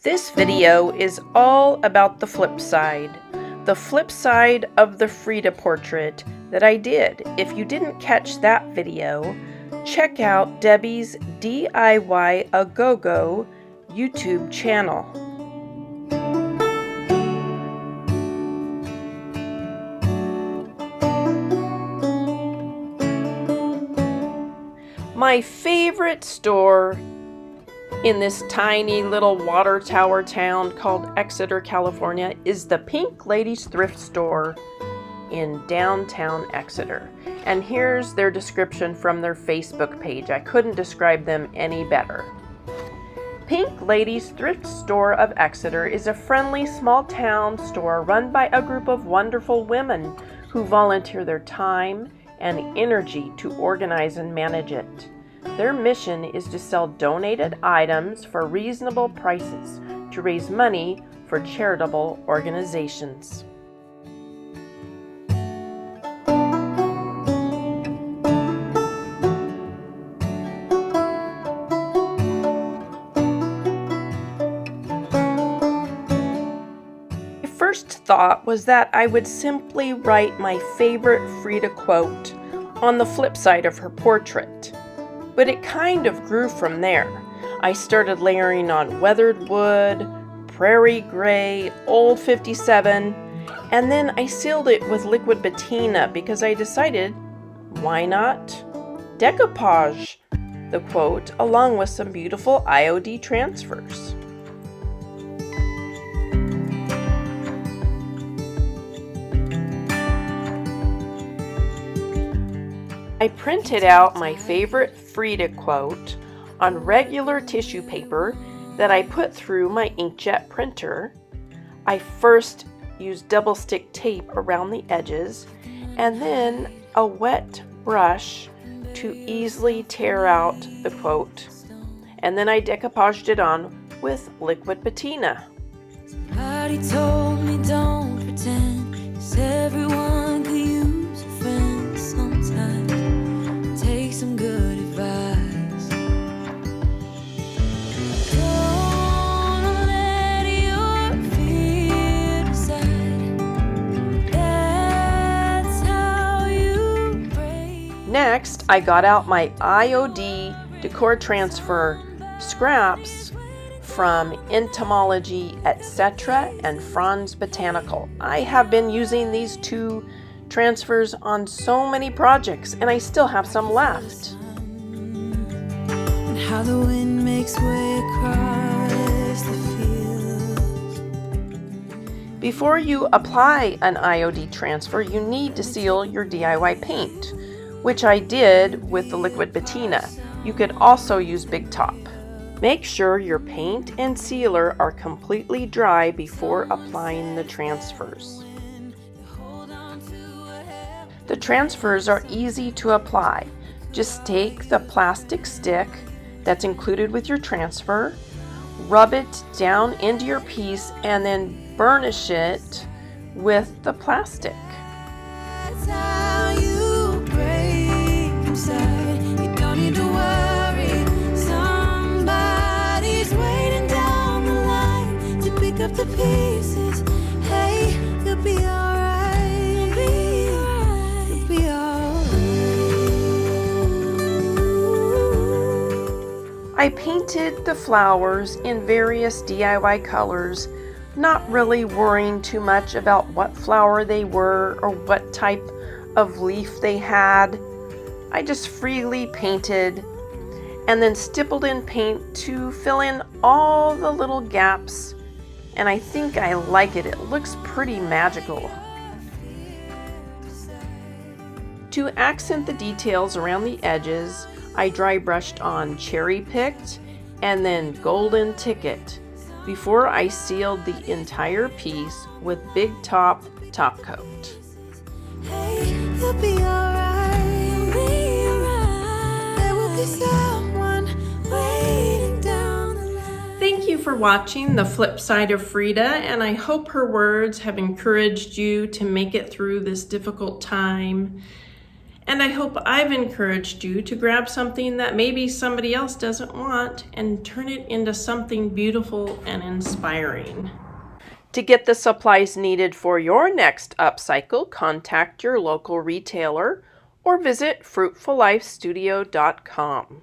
This video is all about the flip side of the Frida portrait that I did. If you didn't catch that video, check out Debbie's DIY A Go-Go YouTube channel. My favorite store in this tiny little water tower town called Exeter, California, is the Pink Ladies Thrift Store in downtown Exeter. And here's their description from their Facebook page. I couldn't describe them any better. Pink Ladies Thrift Store of Exeter is a friendly small town store run by a group of wonderful women who volunteer their time and energy to organize and manage it. Their mission is to sell donated items for reasonable prices to raise money for charitable organizations. My first thought was that I would simply write my favorite Frida quote on the flip side of her portrait. But it kind of grew from there. I started layering on weathered wood, prairie gray, old 57, and then I sealed it with liquid patina because I decided, why not decoupage the quote along with some beautiful IOD transfers. I printed out my favorite Frida quote on regular tissue paper that I put through my inkjet printer. I first used double stick tape around the edges and then a wet brush to easily tear out the quote. And then I decoupaged it on with liquid patina. Somebody told me don't pretend, 'cause everyone could use a friend sometimes. Take some good advice. Don't let your fear decide. That's how you break. Next, I got out my IOD decor transfer scraps from Entomology, Etc. and Franz Botanical. I have been using these two transfers on so many projects, and I still have some left. And how the wind makes way across the fields. Before you apply an IOD transfer, you need to seal your DIY paint, which I did with the liquid patina. You could also use Big Top. Make sure your paint and sealer are completely dry before applying the transfers. The transfers are easy to apply. Just take the plastic stick that's included with your transfer, rub it down into your piece, and then burnish it with the plastic. That's how you break inside. You don't need to worry. Somebody's waiting down the line to pick up the pieces. Hey, you'll be alright. I painted the flowers in various DIY colors, not really worrying too much about what flower they were or what type of leaf they had. I just freely painted and then stippled in paint to fill in all the little gaps, and I think I like it. It looks pretty magical. To accent the details around the edges, I dry brushed on Cherry Picked and then Golden Ticket before I sealed the entire piece with Big Top top coat. Hey, you'll be alright. You'll be alright. There will be someone waiting down the line. Thank you for watching The Flip Side of Frida, and I hope her words have encouraged you to make it through this difficult time. And I hope I've encouraged you to grab something that maybe somebody else doesn't want and turn it into something beautiful and inspiring. To get the supplies needed for your next upcycle, contact your local retailer or visit fruitfullifestudio.com.